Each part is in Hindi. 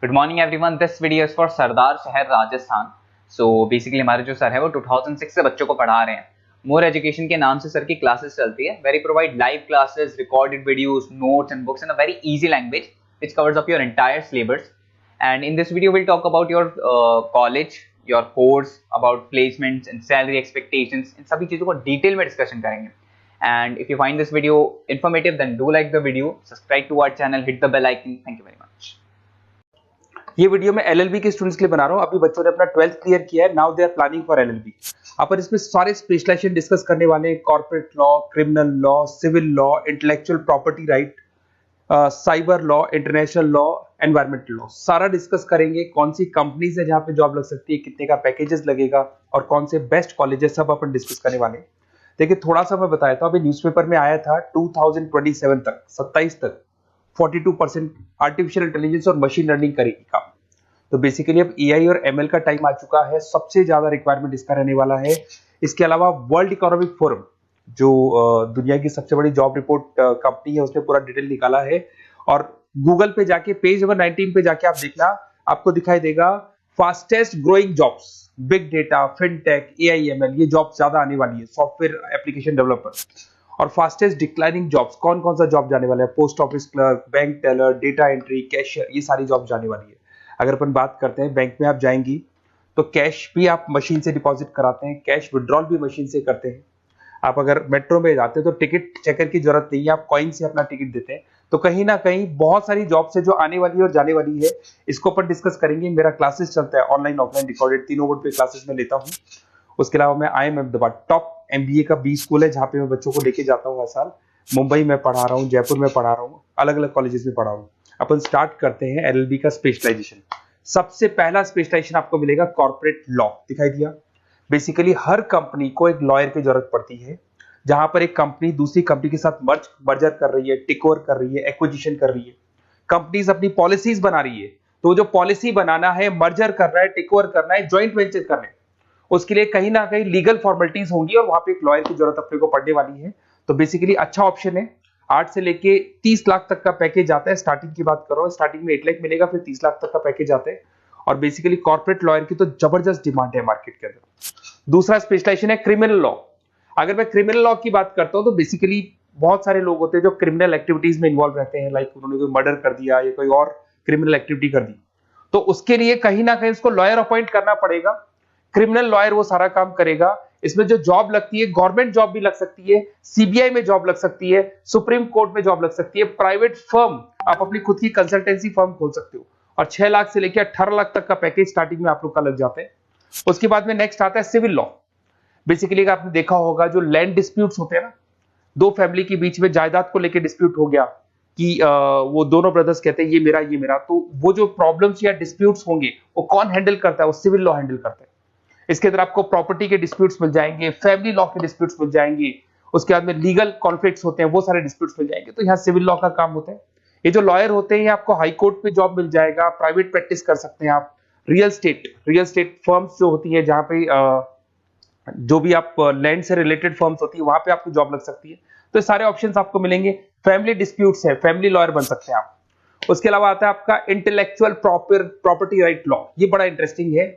Good morning everyone. This video is for Sardarshahar Rajasthan. So basically हमारे जो सर है वो 2006 से बच्चों को पढ़ा रहे हैं। मोर एजुकेशन के नाम से सर की क्लासेस चलती है। Very provide live classes, recorded videos, notes and books in a very easy language which covers up your entire syllabus. And in this video we'll talk about your college, your course, about placements and salary expectations. इन सभी चीजों को डिटेल में डिस्कशन करेंगे। And if you find this video informative then do like the video, subscribe to our channel, hit the bell icon. Thank you very much. ये वीडियो मैं एलएलबी के स्टूडेंट्स के लिए बना रहा हूँ। अभी बच्चों ने अपना 12th क्लियर किया है, now they are planning for LLB. अपन इसमें सारे स्पेशलाइजेशन डिस्कस करने वाले हैं। Corporate law, criminal law, civil law, intellectual property right, cyber law, international law, environmental law, सारा डिस्कस करेंगे। कौन सी कंपनीज है जहां पे जॉब लग सकती है, कितने का पैकेजेस लगेगा और कौन से बेस्ट कॉलेजेस, सब अपन डिस्कस करने वाले हैं। देखिए थोड़ा सा मैं बताया था, अभी न्यूज़पेपर में आया था 2027 तक, 27 तक 42% आर्टिफिशियल इंटेलिजेंस और मशीन लर्निंग करेगी काम। तो बेसिकली अब एआई और एमएल का टाइम आ चुका है। सबसे ज्यादा रिक्वायरमेंट इसका रहने वाला है। इसके अलावा वर्ल्ड इकोनॉमिक फोरम, जो दुनिया की सबसे बड़ी जॉब रिपोर्ट कंपनी है, उसने पूरा डिटेल निकाला है। और गूगल पे जाके पेज नंबर 19 पे जाके आप देखना, आपको दिखाई देगा fastest growing jobs, big data, fintech, AIML, ये जॉब ज्यादा आने वाली है। Software application developer. और फास्टेस्ट डिक्लाइनिंग जॉब्स, कौन कौन सा जॉब जाने वाला है? Post office clerk, bank teller, data entry, cashier, ये सारी जॉब जाने वाली है। अगर अपन बात करते हैं, बैंक में आप जाएंगी तो कैश भी आप मशीन से डिपॉजिट कराते हैं, कैश विड्रॉल भी मशीन से करते हैं। आप अगर मेट्रो में जाते हैं तो टिकट चेकर की जरूरत नहीं है, आप कॉइन से अपना टिकट देते हैं। तो कहीं ना कहीं बहुत सारी जॉब्स है जो आने वाली है और जाने वाली है। इसको अपन डिस्कस करेंगे। मेरा क्लासेस चलता है ऑनलाइन ऑफलाइन रिकॉर्डेड, तीनों बोर्ड पे क्लासेस में लेता हूँ। उसके अलावा मैं I am Ahmedabad top MBA का बी स्कूल है, जहाँ पे मैं बच्चों को लेके जाता हूँ हर साल। मुंबई में पढ़ा रहा हूँ, जयपुर में पढ़ा रहा हूँ, अलग अलग कॉलेजेस में पढ़ा हूँ। अपन स्टार्ट करते हैं एलएलबी का स्पेशलाइजेशन। सबसे पहला स्पेशलाइजेशन आपको मिलेगा कॉर्पोरेट लॉ। दिखाई दिया। बेसिकली हर कंपनी को एक लॉयर की जरूरत पड़ती है। जहां पर एक कंपनी दूसरी कंपनी के साथ मर्जर कर रही है, टेक ओवर कर रही है, एक्विजिशन कर रही है, कंपनीज अपनी पॉलिसीज बना रही है। तो जो पॉलिसी बनाना है, मर्जर कर रहा है, टेक ओवर करना है, ज्वाइंट वेंचर करना है, उसके लिए कहीं ना कहीं लीगल फॉर्मेलिटीज होंगी और वहां पे एक लॉयर की जरूरत अपने को पड़ने वाली है। तो बेसिकली अच्छा ऑप्शन है। 8 से लेके 30 लाख तक का पैकेज आता है। स्टार्टिंग की बात कर रहा हूँ, स्टार्टिंग में 8 लाख मिलेगा, फिर 30 लाख तक का पैकेज आता है। और बेसिकली कॉर्पोरेट लॉयर की तो जबरदस्त डिमांड है मार्केट के अंदर। दूसरा स्पेशलाइजेशन है क्रिमिनल लॉ। अगर मैं क्रिमिनल लॉ की बात करता हूं तो बेसिकली बहुत सारे लोग होते हैं जो क्रिमिनल एक्टिविटीज में इन्वॉल्व रहते हैं, लाइक उन्होंने कोई मर्डर कर दिया या कोई और क्रिमिनल एक्टिविटी कर दी, तो उसके लिए कहीं ना कहीं उसको लॉयर अपॉइंट करना पड़ेगा। क्रिमिनल लॉयर वो सारा काम करेगा। इसमें जो जॉब लगती है, गवर्नमेंट जॉब भी लग सकती है, सीबीआई में जॉब लग सकती है, सुप्रीम कोर्ट में जॉब लग सकती है, प्राइवेट फर्म, आप अपनी खुद की कंसल्टेंसी फर्म खोल सकते हो। और 6 लाख से लेकर 18 लाख तक का पैकेज स्टार्टिंग में आप लोग का लग जाता है। उसके बाद में नेक्स्ट आता है सिविल लॉ। बेसिकली आपने देखा होगा जो लैंड डिस्प्यूट्स होते हैं ना, दो फैमिली के बीच में जायदाद को लेकर डिस्प्यूट हो गया कि वो दोनों ब्रदर्स कहते हैं ये मेरा, तो वो जो प्रॉब्लम्स या डिस्प्यूट्स होंगे वो कौन हैंडल करता है? वो सिविल लॉ हैंडल करता है। इसके अंदर आपको प्रॉपर्टी के डिस्प्यूट्स मिल जाएंगे, फैमिली लॉ के डिस्प्यूट्स मिल जाएंगे, उसके बाद में लीगल कॉन्फ्लिक्ट्स होते हैं, वो सारे डिस्प्यूट्स मिल जाएंगे। तो यहाँ सिविल लॉ का काम होता है। ये जो लॉयर होते हैं, आपको हाई कोर्ट पे जॉब मिल जाएगा, प्राइवेट प्रैक्टिस कर सकते हैं आप। रियल स्टेट फर्म्स जो होती है, जहां पे जो भी आप लैंड से रिलेटेड फर्म्स होती है, वहां पे आपको जॉब लग सकती है। तो सारे ऑप्शंस आपको मिलेंगे। फैमिली डिस्प्यूट्स है, फैमिली लॉयर बन सकते हैं आप। उसके अलावा आता है आपका इंटेलेक्चुअल प्रॉपर्टी राइट लॉ। ये बड़ा इंटरेस्टिंग है।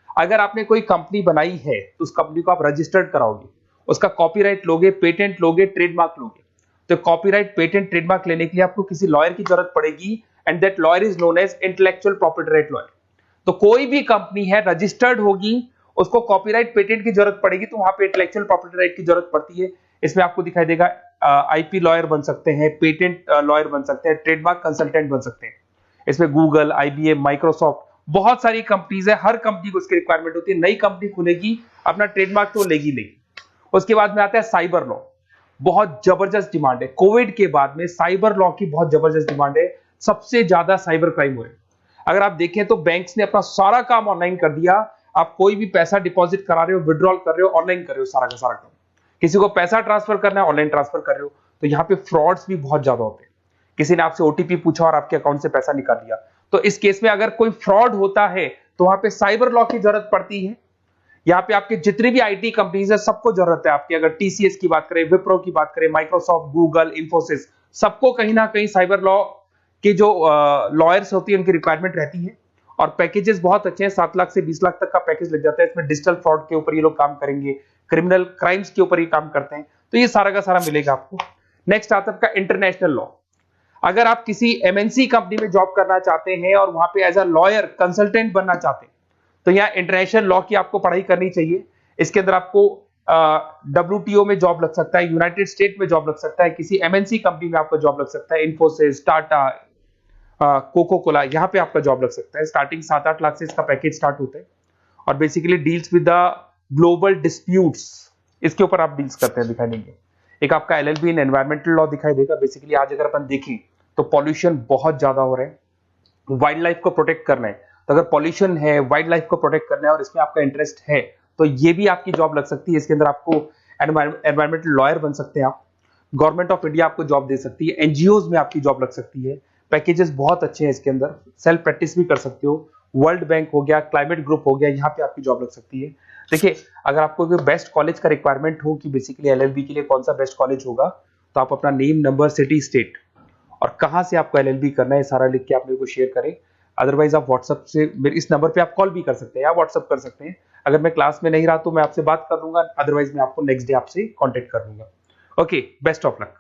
अगर आपने कोई कंपनी बनाई है तो उस कंपनी को आप रजिस्टर्ड कराओगे, उसका कॉपीराइट लोगे, पेटेंट लोगे, ट्रेडमार्क लोगे। तो कॉपीराइट, पेटेंट, ट्रेडमार्क लेने के लिए आपको किसी लॉयर की जरूरत पड़ेगी, and that lawyer is known as intellectual property right lawyer. तो कोई भी कंपनी है रजिस्टर्ड होगी, उसको कॉपीराइट, पेटेंट की जरूरत पड़ेगी, तो वहां पे इंटेलेक्चुअल प्रॉपर्टी राइट की जरूरत पड़ती है। इसमें आपको दिखाई देगा आईपी लॉयर बन सकते हैं, पेटेंट लॉयर बन सकते हैं, ट्रेडमार्क कंसल्टेंट बन सकते हैं। इसमें गूगल, आईबीएम, माइक्रोसॉफ्ट, बहुत सारी कंपनीज है। हर कंपनी को इसकी रिक्वायरमेंट होती है। नई कंपनी खुलेगी, अपना ट्रेडमार्क तो लेगी। उसके बाद में आता है साइबर लॉ। बहुत जबरदस्त डिमांड है। कोविड के बाद में साइबर लॉ की बहुत जबरदस्त डिमांड है। सबसे ज्यादा साइबर क्राइम हो रहे हैं। अगर आप देखें तो बैंक्स ने अपना सारा काम ऑनलाइन कर दिया। आप कोई भी पैसा डिपॉजिट करा रहे हो, विड्रॉल कर रहे हो, ऑनलाइन कर रहे हो, सारा का सारा काम। किसी को पैसा ट्रांसफर करना है, ऑनलाइन ट्रांसफर कर रहे हो। तो यहाँ पे फ्रॉड्स भी बहुत ज्यादा होते हैं। किसी ने आपसे ओटीपी पूछा और आपके अकाउंट से पैसा निकाल लिया। तो इस केस में अगर कोई फ्रॉड होता है तो वहां पे साइबर लॉ की जरूरत पड़ती है। यहाँ पे आपके जितनी भी आईटी कंपनीज है, सबको जरूरत है आपकी। अगर टीसीएस की बात करें, विप्रो की बात करें, माइक्रोसॉफ्ट, गूगल, इंफोसिस, सबको कहीं ना कहीं साइबर लॉ के जो लॉयर्स होती है उनकी रिक्वायरमेंट रहती है, और पैकेजेस बहुत अच्छे हैं, 7 लाख से 20 लाख तक का पैकेज लग जाता है। इसमें डिजिटल फ्रॉड के ऊपर ये लोग काम करेंगे, क्रिमिनल क्राइम्स के ऊपर ये काम करते हैं, तो ये सारा का सारा मिलेगा आपको। नेक्स्ट आता है आपका इंटरनेशनल लॉ। अगर आप किसी एमएनसी कंपनी में जॉब करना चाहते हैं और वहां पे एज अ लॉयर कंसल्टेंट बनना चाहते हैं, तो यहाँ इंटरनेशनल लॉ की आपको पढ़ाई करनी चाहिए। इसके अंदर आपको WTO में जॉब लग सकता है, यूनाइटेड स्टेट में जॉब लग सकता है, किसी एमएनसी कंपनी में आपका जॉब लग सकता है, इन्फोसिस, टाटा, कोको कोला, यहाँ पे आपका जॉब लग सकता है। स्टार्टिंग 7-8 लाख से इसका पैकेज स्टार्ट होता है, और basically deals with the global disputes, इसके ऊपर आप डील्स करते हैं, दिखाई देंगे। एक आपका LLB इन एनवायरमेंटल लॉ दिखाई देगा। बेसिकली आज अगर अपन देखें तो पॉल्यूशन बहुत ज्यादा हो रहा है, वाइल्ड लाइफ को प्रोटेक्ट करना है, तो अगर पॉल्यूशन है, वाइल्ड लाइफ को प्रोटेक्ट करना है और इसमें आपका इंटरेस्ट है, तो ये भी आपकी जॉब लग सकती है। इसके अंदर आपको एनवायरमेंटल लॉयर बन सकते हैं आप। गवर्नमेंट ऑफ इंडिया आपको जॉब दे सकती है, एनजीओज में आपकी जॉब लग सकती है, पैकेजेस बहुत अच्छे हैं इसके अंदर, सेल्फ प्रैक्टिस भी कर सकते हो। वर्ल्ड बैंक हो गया, क्लाइमेट ग्रुप हो गया, यहाँ पे आपकी जॉब लग सकती है। देखिए, अगर आपको बेस्ट कॉलेज का रिक्वायरमेंट हो कि बेसिकली LLB के लिए कौन सा बेस्ट कॉलेज होगा, तो आप अपना नेम, नंबर, सिटी, स्टेट और कहां से आपको LLB करना है सारा लिख के आप मेरे को शेयर करें। अदरवाइज आप व्हाट्सएप से इस नंबर पे आप कॉल भी कर सकते हैं या व्हाट्सएप कर सकते हैं। अगर मैं क्लास में नहीं रहा तो मैं आपसे बात कर लूंगा, अदरवाइज मैं आपको नेक्स्ट डे आपसे कॉन्टेक्ट कर लूंगा। Okay, best of luck.